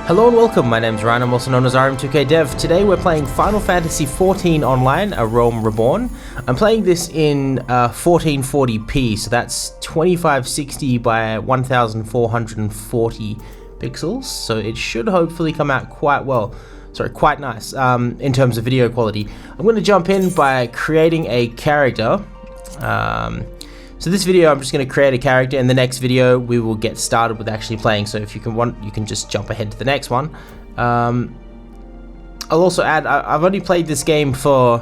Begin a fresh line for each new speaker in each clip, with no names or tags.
Hello and welcome, my name's Ryan, I'm also known as RM2K Dev. Today we're playing Final Fantasy XIV Online, a Realm Reborn. I'm playing this in 1440p, so that's 2560 by 1440 pixels, so it should hopefully come out quite nice in terms of video quality. I'm going to jump in by creating a character. So this video I'm just going to create a character. In the next video we will get started with actually playing, so if you can just jump ahead to the next one. I'll also add, I've only played this game I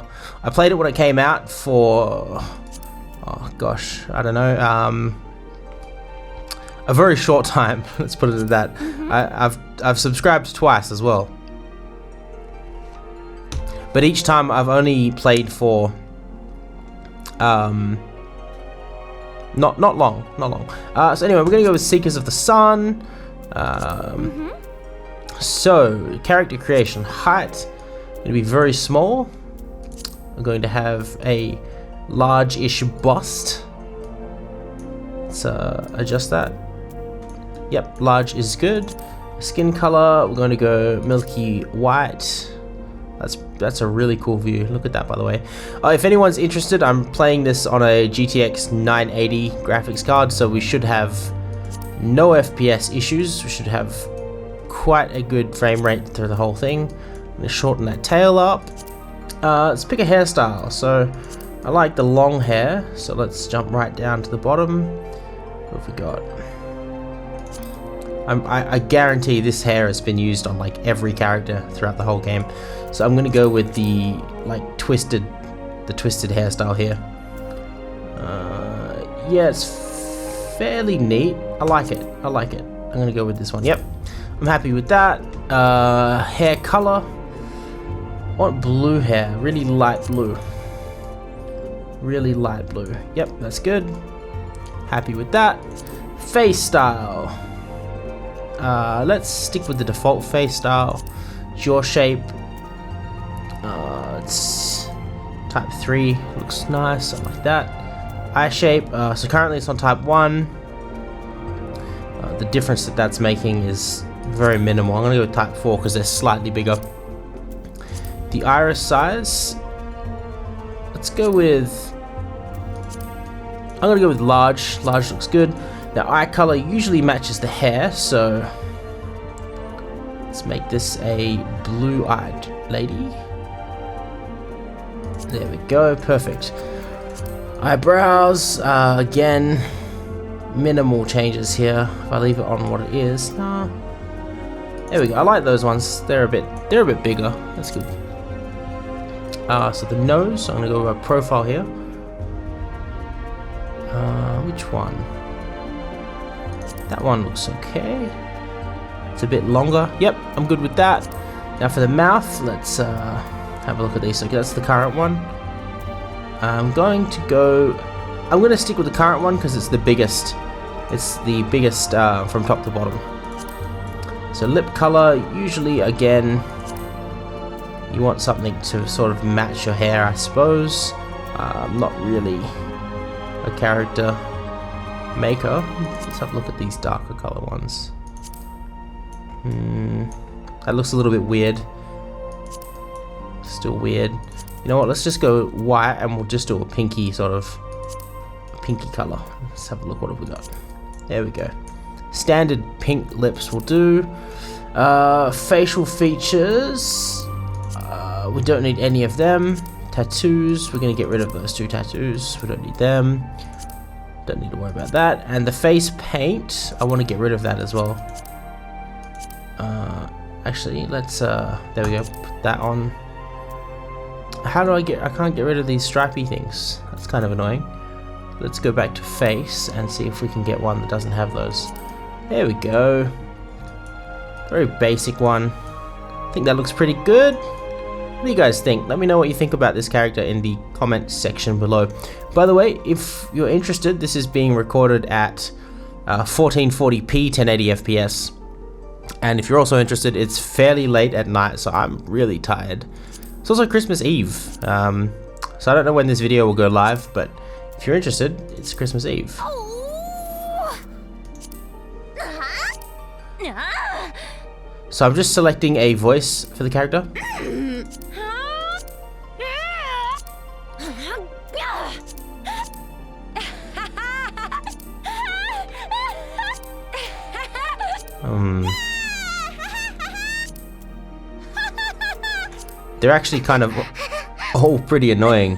played it when it came out for, oh gosh, I don't know, a very short time, let's put it at that. I've subscribed twice as well, but each time I've only played for not long. So anyway, we're gonna go with Seekers of the Sun. So character creation, height gonna be very small. I'm going to have a large-ish bust. Let's adjust that. Yep, large is good. Skin color, we're going to go milky white. That's a really cool view. Look at that, by the way. If anyone's interested, I'm playing this on a GTX 980 graphics card, so we should have no FPS issues. We should have quite a good frame rate through the whole thing. I'm gonna shorten that tail up. Let's pick a hairstyle. So I like the long hair, so let's jump right down to the bottom. What have we got? I guarantee this hair has been used on like every character throughout the whole game. So I'm gonna go with the twisted hairstyle here. Yeah, it's fairly neat. I like it. I'm gonna go with this one. Yep, I'm happy with that. Hair color. I want blue hair, really light blue. Yep, that's good. Happy with that. Face style. Let's stick with the default face style. Jaw shape. It's type 3, looks nice, I like that. Eye shape, so currently it's on type 1. The difference that's making is very minimal. I'm gonna go with type 4 because they're slightly bigger. The iris size, let's go with, I'm gonna go with large. Large looks good. The eye color usually matches the hair, so let's make this a blue-eyed lady. There we go, perfect. Eyebrows, again, minimal changes here. If I leave it on what it is, no. There we go. I like those ones. They're a bit bigger. That's good. So the nose, I'm gonna go with a profile here. Which one? That one looks okay. It's a bit longer. Yep, I'm good with that. Now for the mouth, let's have a look at these. Okay, that's the current one. I'm going to stick with the current one because it's the biggest. It's the biggest from top to bottom. So lip color, usually again, you want something to sort of match your hair, I suppose. Not really a character maker. Let's have a look at these darker color ones. That looks a little bit weird. Still weird. You know what, let's just go white and we'll just do a pinky color. Let's have a look, what have we got? There we go. Standard pink lips will do. Facial features, we don't need any of them. Tattoos, we're gonna get rid of those 2 tattoos. We don't need them. Don't need to worry about that. And the face paint, I want to get rid of that as well. Actually, let's there we go, put that on. How do I can't get rid of these stripy things. That's kind of annoying. Let's go back to face and see if we can get one that doesn't have those. There we go. Very basic one. I think that looks pretty good. What do you guys think? Let me know what you think about this character in the comment section below. By the way, if you're interested, this is being recorded at 1440p 1080 FPS. And if you're also interested, it's fairly late at night, so I'm really tired. It's also Christmas Eve, so I don't know when this video will go live, but if you're interested, it's Christmas Eve. So I'm just selecting a voice for the character. They're actually kind of all pretty annoying.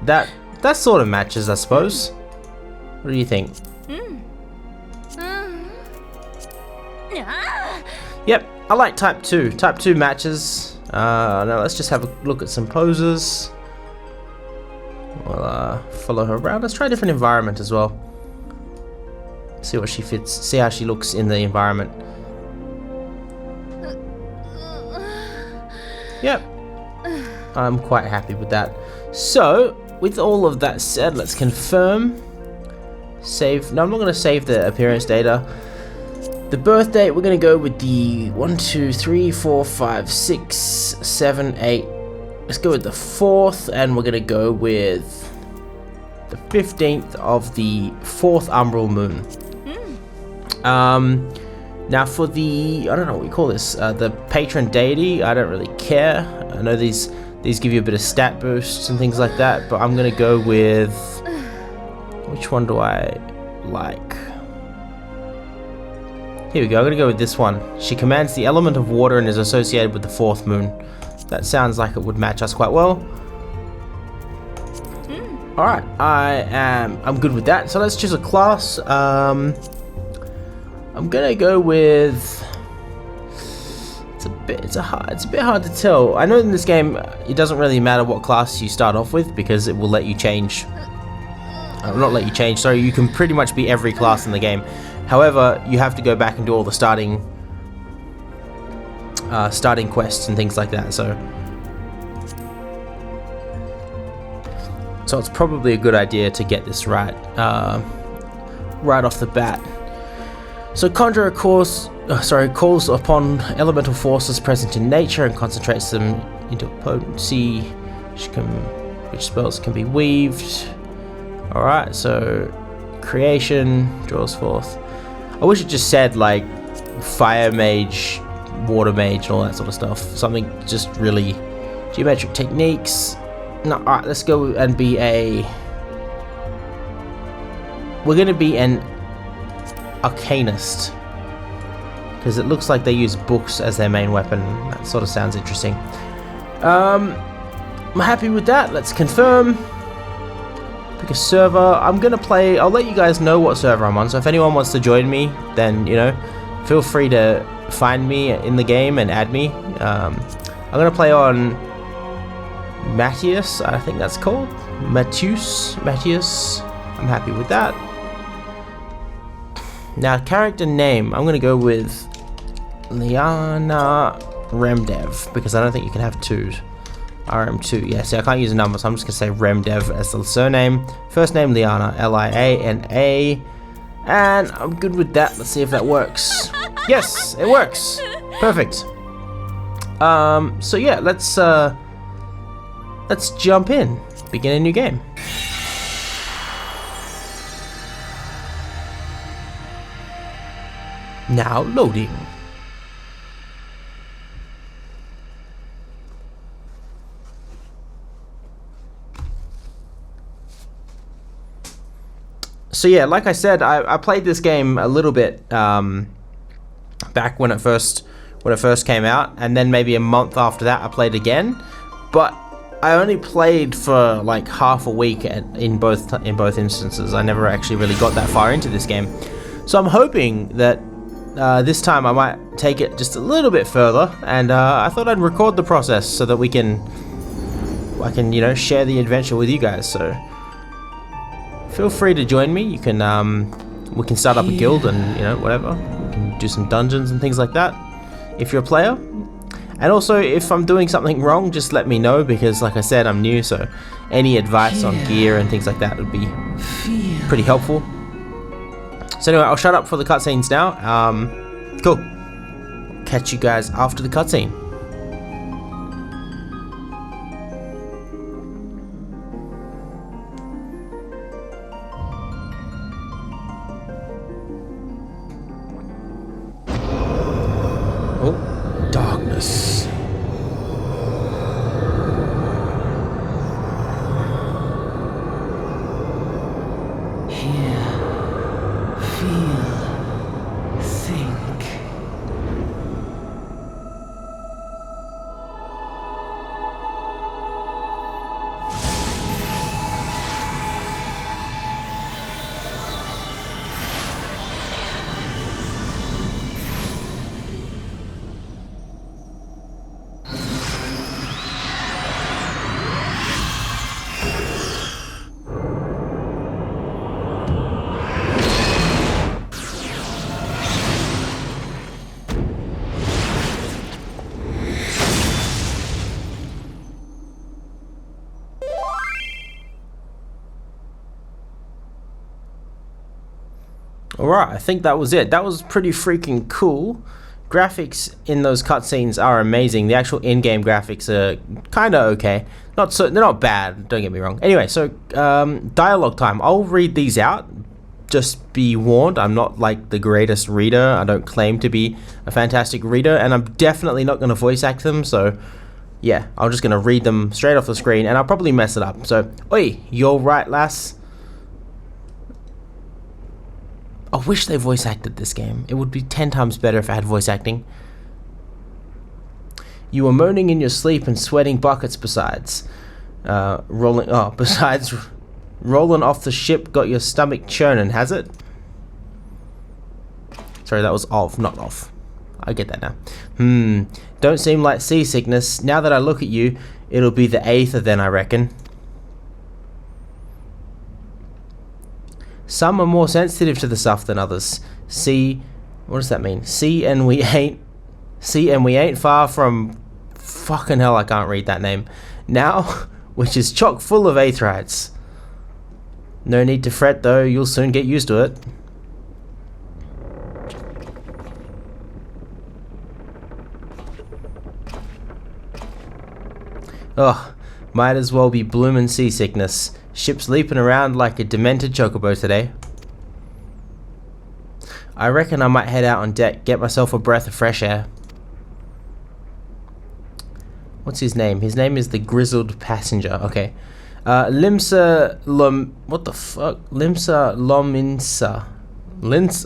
That sort of matches, I suppose. What do you think? Yep, I like type 2. Type 2 matches. Now let's just have a look at some poses. We'll follow her around. Let's try a different environment as well. See what she fits. See how she looks in the environment. Yep, I'm quite happy with that. So, with all of that said, let's confirm. Save. No, I'm not going to save the appearance data. The birth date, we're going to go with the 1, 2, 3, 4, 5, 6, 7, 8. Let's go with the 4th, and we're going to go with the 15th of the 4th umbral moon. Now for the, I don't know what we call this, the patron deity, I don't really care. I know these give you a bit of stat boosts and things like that, but I'm going to go with, which one do I like? Here we go, I'm going to go with this one. She commands the element of water and is associated with the 4th moon. That sounds like it would match us quite well. Alright, I'm good with that. So let's choose a class. I'm gonna go with, it's a bit hard to tell. I know in this game it doesn't really matter what class you start off with because it will let you change. Not let you change, sorry, you can pretty much be every class in the game. However, you have to go back and do all the starting quests and things like that, so it's probably a good idea to get this right off the bat. So Conjurer calls upon elemental forces present in nature and concentrates them into potency, which spells can be weaved. Alright, so creation draws forth. I wish it just said like fire mage, water mage, and all that sort of stuff. Something just really geometric techniques. No, alright, let's go and be we're gonna be an arcanist, because it looks like they use books as their main weapon. That sort of sounds interesting. I'm happy with that. Let's confirm. Pick a server. I'm gonna play, I'll let you guys know what server I'm on, so if anyone wants to join me, then, you know, feel free to find me in the game and add me. I'm gonna play on Matthias, I think that's called. Matthias. I'm happy with that. Now, character name, I'm going to go with Liana Remdev, because I don't think you can have twos. RM2, yeah, see, I can't use a number, so I'm just going to say Remdev as the surname. First name, Liana, Liana, and I'm good with that. Let's see if that works. Yes, it works. Perfect. So yeah, let's jump in, begin a new game. Now loading. So yeah, like I said, I played this game a little bit back when it first came out, and then maybe a month after that I played again. But I only played for like half a week in both instances. I never actually really got that far into this game. So I'm hoping that this time I might take it just a little bit further, and I thought I'd record the process so that I can, you know, share the adventure with you guys. So feel free to join me. You can, we can start up a guild and, you know, whatever. We can do some dungeons and things like that if you're a player. And also, if I'm doing something wrong, just let me know, because like I said, I'm new, so any advice on gear and things like that would be pretty helpful. So anyway, I'll shut up for the cutscenes now. Cool. Catch you guys after the cutscene. Oh, darkness.
Hear, feel, think.
Alright, I think that was it. That was pretty freaking cool. Graphics in those cutscenes are amazing. The actual in-game graphics are kind of okay. They're not bad, don't get me wrong. Anyway, so dialogue time. I'll read these out. Just be warned, I'm not like the greatest reader. I don't claim to be a fantastic reader, and I'm definitely not going to voice act them, so yeah, I'm just going to read them straight off the screen, and I'll probably mess it up. So, oi, you're right, lass. I wish they voice acted this game. It would be 10 times better if I had voice acting. You were moaning in your sleep and sweating buckets besides. Rolling off the ship got your stomach churning, has it? Sorry, that was of, not off. I get that now. Don't seem like seasickness. Now that I look at you, it'll be the aether then, I reckon. Some are more sensitive to the stuff than others. See, what does that mean? See and we ain't far from, fucking hell, I can't read that name. Now, which is chock full of aetherites. No need to fret though, you'll soon get used to it. Ugh, might as well be bloomin' seasickness. Ship's leaping around like a demented chocobo today. I reckon I might head out on deck, get myself a breath of fresh air. What's his name? His name is the Grizzled Passenger. Okay. Limsa Lominsa.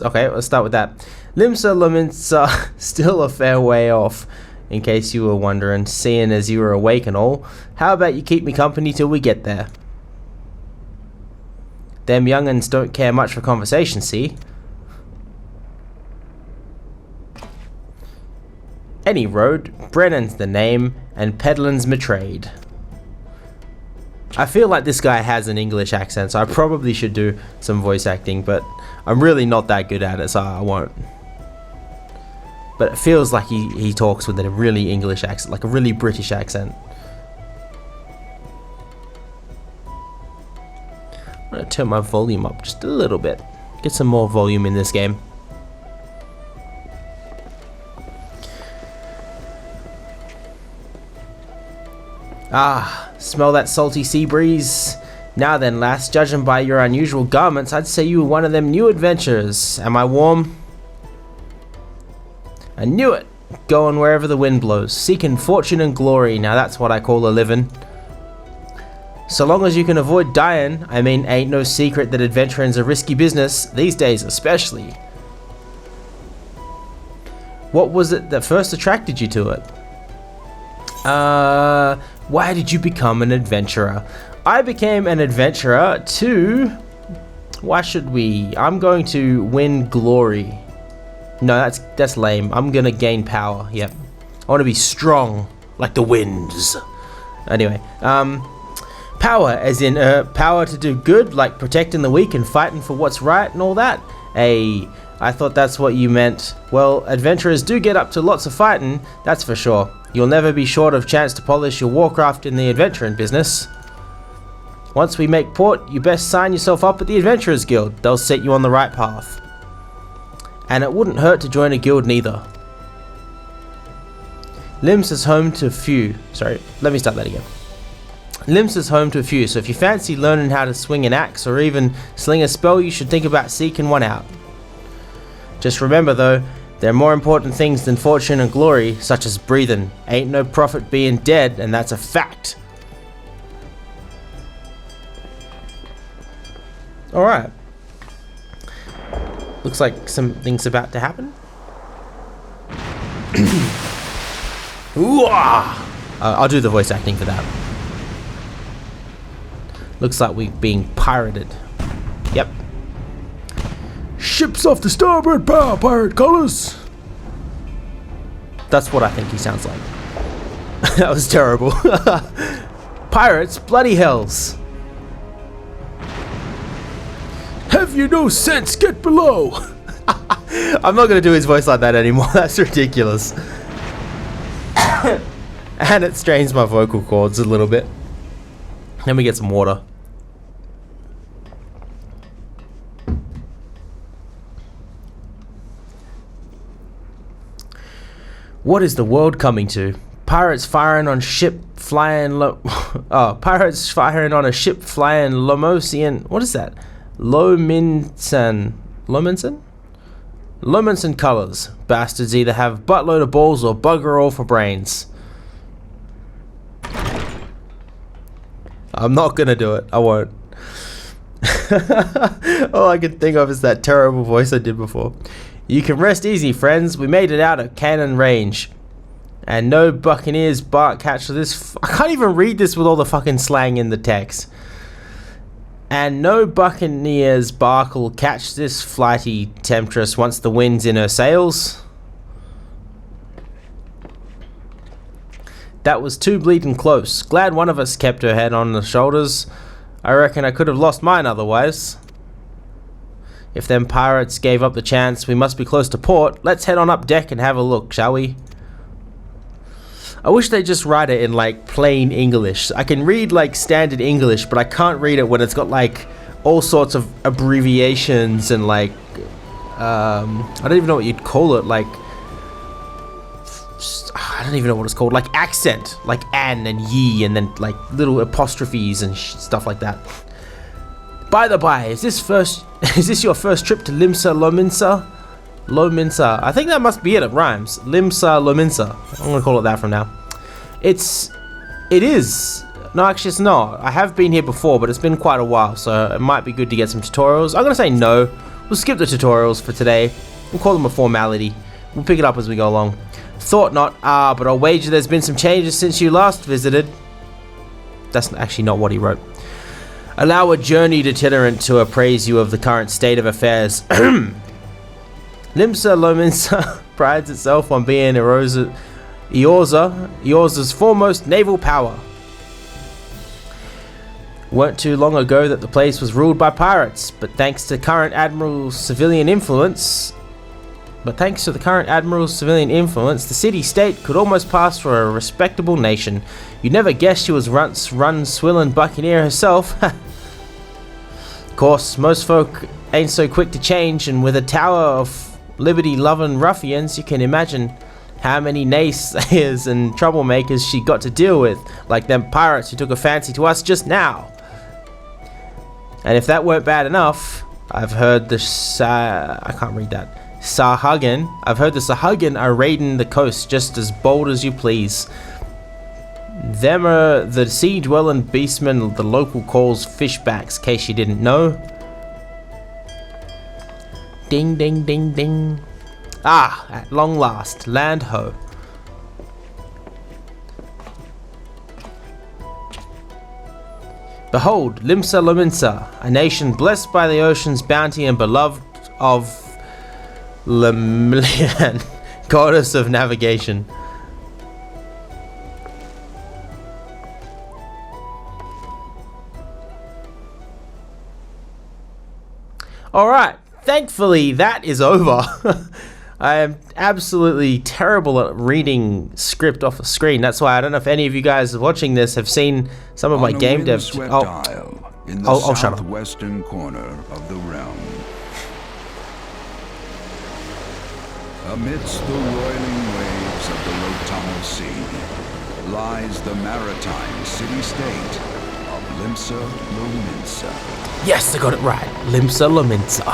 Okay, let's start with that. Limsa Lominsa, still a fair way off, in case you were wondering, seeing as you were awake and all. How about you keep me company till we get there? Them young'uns don't care much for conversation, see? Any road, Brennan's the name, and peddlin's my trade. I feel like this guy has an English accent, so I probably should do some voice acting, but I'm really not that good at it, so I won't. But it feels like he talks with a really English accent, like a really British accent. I'm going to turn my volume up just a little bit. Get some more volume in this game. Ah, smell that salty sea breeze? Now then, lass, judging by your unusual garments, I'd say you were one of them new adventurers. Am I warm? I knew it! Going wherever the wind blows, seeking fortune and glory. Now that's what I call a living. So long as you can avoid dying, I mean, ain't no secret that adventuring's a risky business, these days especially. What was it that first attracted you to it? Why did you become an adventurer? I became an adventurer to... Why should we? I'm going to win glory. No, that's lame. I'm gonna gain power, yep. I want to be strong, like the winds. Anyway, power, as in power to do good, like protecting the weak and fighting for what's right and all that. Hey, I thought that's what you meant. Well, adventurers do get up to lots of fighting, that's for sure. You'll never be short of chance to polish your warcraft in the adventuring business. Once we make port, you best sign yourself up at the Adventurers Guild. They'll set you on the right path. And it wouldn't hurt to join a guild neither. Limsa's home to a few. Sorry, let me start that again. Limsa's home to a few, so if you fancy learning how to swing an axe or even sling a spell, you should think about seeking one out. Just remember though, There are more important things than fortune and glory, such as breathing. Ain't no profit being dead, and that's a fact. Alright. Looks like something's about to happen. I'll do the voice acting for that. Looks like we're being pirated. Yep. Ships off the starboard bow, pirate colors. That's what I think he sounds like. That was terrible. Pirates, bloody hells. Have you no sense? Get below. I'm not going to do his voice like that anymore. That's ridiculous. And it strains my vocal cords a little bit. Let me get some water. What is the world coming to? Pirates firing on ship flying pirates firing on a ship flying Lomosian. What is that? Lominsa colors. Bastards either have buttload of balls or bugger all for brains. I'm not gonna do it. I won't. All I can think of is that terrible voice I did before. You can rest easy, friends. We made it out of cannon range. And no buccaneers bark catch this. I can't even read this with all the fucking slang in the text. And no buccaneers bark will catch this flighty temptress once the wind's in her sails. That was too bleeding close. Glad one of us kept her head on the shoulders. I reckon I could have lost mine otherwise. If them pirates gave up the chance, we must be close to port. Let's head on up deck and have a look, shall we? I wish they'd just write it in like plain English. I can read like standard English, but I can't read it when it's got like all sorts of abbreviations and like I don't even know what you'd call it, like I don't even know what it's called, like accent, like an and ye, and then like little apostrophes and stuff like that. By the by, is this your first trip to Limsa, Lominsa? Lominsa. I think that must be it. It rhymes. Limsa, Lominsa. I'm gonna call it that from now. It is. No, actually it's not. I have been here before, but it's been quite a while, so it might be good to get some tutorials. I'm gonna say no. We'll skip the tutorials for today. We'll call them a formality. We'll pick it up as we go along. Thought not. But I'll wager there's been some changes since you last visited. That's actually not what he wrote. Allow a journeyed itinerant to appraise you of the current state of affairs. Limsa Lominsa prides itself on being Eorza's foremost naval power. Weren't too long ago that the place was ruled by pirates, but thanks to the current admiral's civilian influence, the city-state could almost pass for a respectable nation. You'd never guess she was once run swilling buccaneer herself. Of course, most folk ain't so quick to change, and with a tower of liberty-loving ruffians, you can imagine how many naysayers and troublemakers she got to deal with, like them pirates who took a fancy to us just now. And if that weren't bad enough, I've heard the Sahagin. I've heard the Sahagin are raiding the coast just as bold as you please. Them are the sea-dwelling beastmen the local calls fishbacks, case you didn't know. Ding, ding, ding, ding. Ah, at long last, land ho. Behold, Limsa Lominsa, a nation blessed by the ocean's bounty and beloved of Lemlian, goddess of navigation. Alright, thankfully that is over. I am absolutely terrible at reading script off a screen. That's why I don't know if any of you guys watching this have seen some of my game dev.
In the southwestern corner of the realm. Amidst the roiling waves of the Lotamo Sea lies the maritime city-state of Limsa Lominsa.
Yes, I got it right. Limsa Lominsa.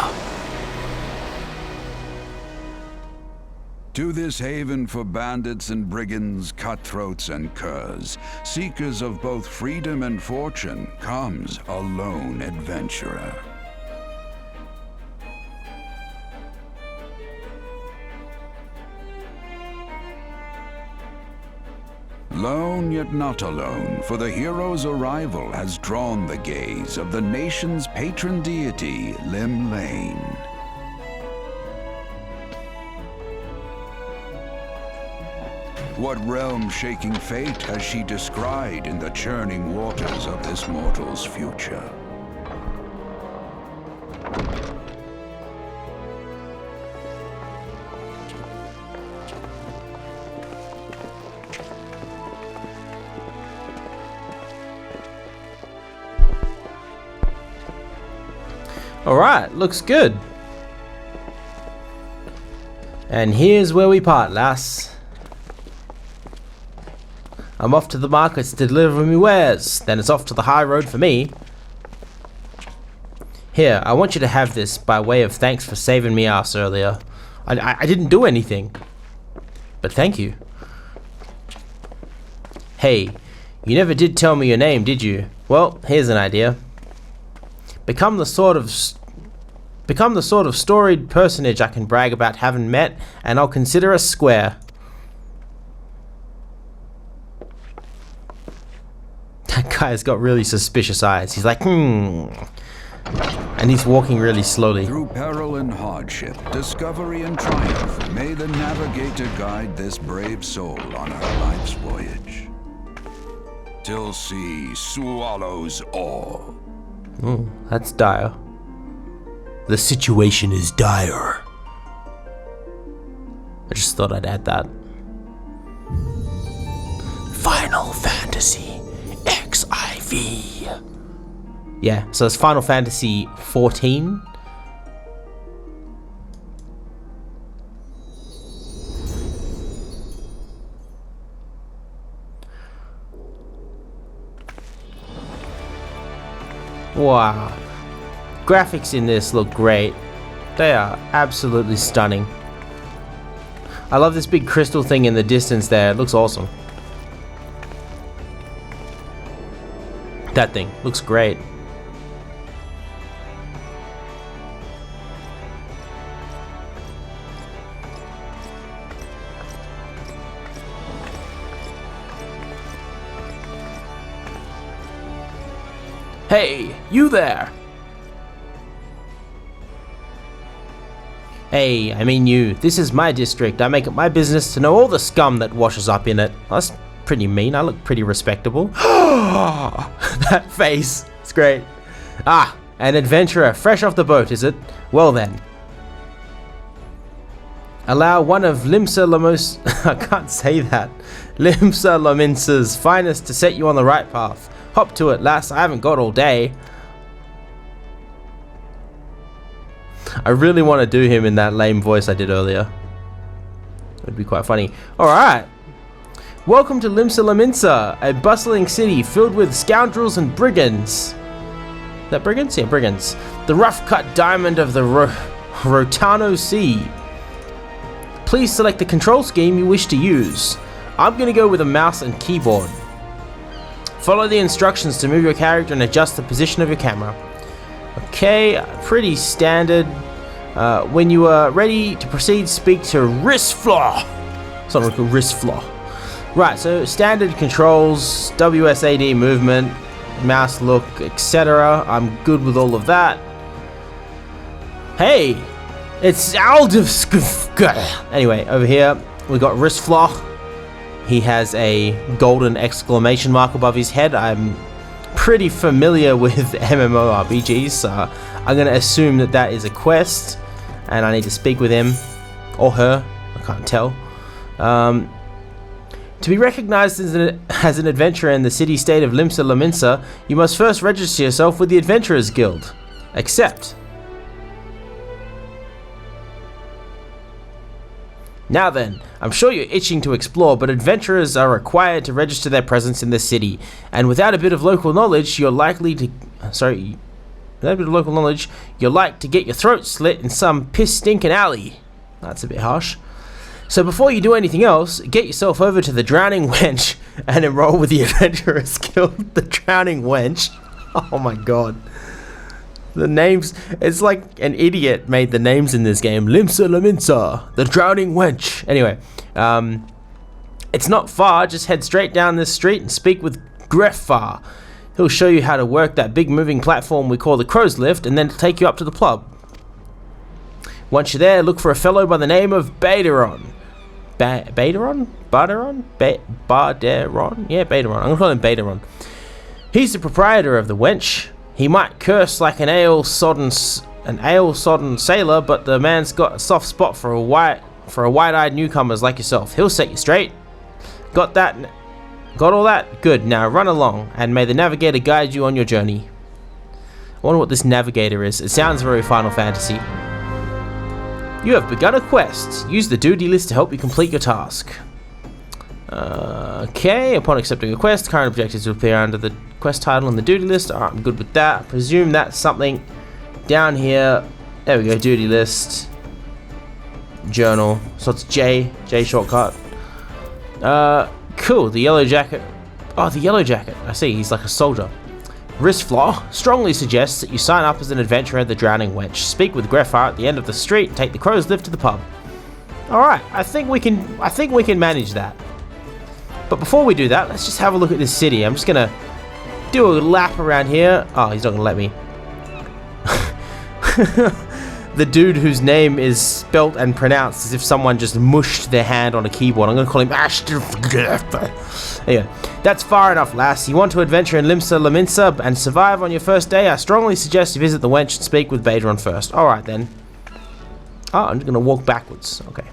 To this haven for bandits and brigands, cutthroats and curs, seekers of both freedom and fortune, comes a lone adventurer. Lone yet not alone, for the hero's arrival has drawn the gaze of the nation's patron deity, Lim. What realm-shaking fate has she descried in the churning waters of this mortal's future?
Alright, looks good. And here's where we part, lass. I'm off to the markets to deliver me wares. Then it's off to the high road for me. Here, I want you to have this by way of thanks for saving me ass earlier. I didn't do anything. But thank you. Hey, you never did tell me your name, did you? Well, here's an idea. Become the sort of storied personage I can brag about having met, and I'll consider us square. That guy's got really suspicious eyes. He's like, And he's walking really slowly.
Through peril and hardship, discovery and triumph, may the navigator guide this brave soul on her life's voyage. Till sea swallows all.
Oh, that's dire. The situation is dire. I just thought I'd add that. Final Fantasy XIV. Yeah, so it's Final Fantasy 14. Wow. Graphics in this look great. They are absolutely stunning. I love this big crystal thing in the distance there. It looks awesome. That thing looks great. Hey, you there! Hey, I mean you. This is my district. I make it my business to know all the scum that washes up in it. That's pretty mean. I look pretty respectable. That face. It's great. Ah, an adventurer fresh off the boat, is it? Well then. Allow one of Limsa I can't say that. Limsa Lominsa's finest to set you on the right path. Hop to it, lass. I haven't got all day. I really want to do him in that lame voice I did earlier. It'd be quite funny. Alright. Welcome to Limsa Lominsa, a bustling city filled with scoundrels and brigands. Is that brigands? Yeah, brigands. The rough-cut diamond of the Rotano Sea. Please select the control scheme you wish to use. I'm going to go with a mouse and keyboard. Follow the instructions to move your character and adjust the position of your camera. Okay, pretty standard. When you are ready to proceed, speak to Risflaw. Something like Risflaw. Right, so standard controls, WSAD movement, mouse look, etc. I'm good with all of that. Hey, it's Aldivsk. Anyway, over here we got Risflaw. He has a golden exclamation mark above his head. I'm pretty familiar with MMORPGs, so I'm going to assume that that is a quest, and I need to speak with him, or her, I can't tell. To be recognized as an adventurer in the city-state of Limsa Lominsa, you must first register yourself with the Adventurers Guild. Accept. Now then, I'm sure you're itching to explore, but adventurers are required to register their presence in the city, and without a bit of local knowledge, you're likely to... without a bit of local knowledge, you're like to get your throat slit in some piss-stinking alley. That's a bit harsh. So before you do anything else, get yourself over to the Drowning Wench and enroll with the Adventurers Guild. The Drowning Wench. Oh my god. The names, it's like an idiot made the names in this game. Limsa, Lominsa, the Drowning Wench. Anyway, it's not far, just head straight down this street and speak with Greffar. He'll show you how to work that big moving platform we call the Crow's Lift, and then take you up to the pub. Once you're there, look for a fellow by the name of Baderon. Baderon? Barderon? Barderon? Yeah, Baderon. I'm gonna call him Baderon. He's the proprietor of the Wench. He might curse like an ale-sodden sailor, but the man's got a soft spot for wide-eyed newcomers like yourself. He'll set you straight. Got that? Got all that? Good. Now run along, and may the navigator guide you on your journey. I wonder what this navigator is. It sounds very Final Fantasy. You have begun a quest. Use the duty list to help you complete your task. Okay, upon accepting a quest, current objectives will appear under the quest title on the duty list. Alright, I'm good with that. I presume that's something down here. There we go, duty list. Journal. So it's J shortcut. Cool, the yellow jacket. Oh, the yellow jacket. I see, he's like a soldier. Wristflaw strongly suggests that you sign up as an adventurer at the Drowning Wench. Speak with Greffar at the end of the street and take the Crow's Lift to the pub. Alright, I think we can manage that. But before we do that, let's just have a look at this city. I'm just gonna do a lap around here. Oh, he's not gonna let me. The dude whose name is spelt and pronounced as if someone just mushed their hand on a keyboard. I'm gonna call him Ashton. Anyway, that's far enough, lass. You want to adventure in Limsa, Lominsa, and survive on your first day? I strongly suggest you visit the Wench and speak with Baderon first. Alright then. Oh, I'm just gonna walk backwards. Okay.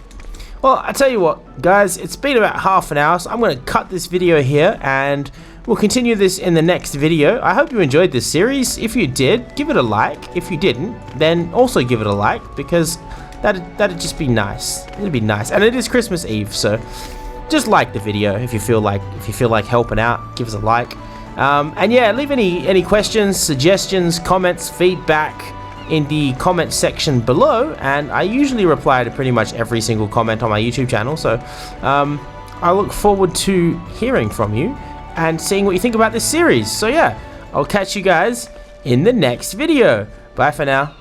Well, I tell you what, guys, it's been about half an hour, so I'm going to cut this video here, and we'll continue this in the next video. I hope you enjoyed this series. If you did, give it a like. If you didn't, then also give it a like, because that'd just be nice. It'd be nice, and it is Christmas Eve, so just like the video if you feel like helping out. Give us a like, and yeah, leave any questions, suggestions, comments, feedback in the comment section below, and I usually reply to pretty much every single comment on my YouTube channel, so I look forward to hearing from you and seeing what you think about this series. So yeah, I'll catch you guys in the next video. Bye for now.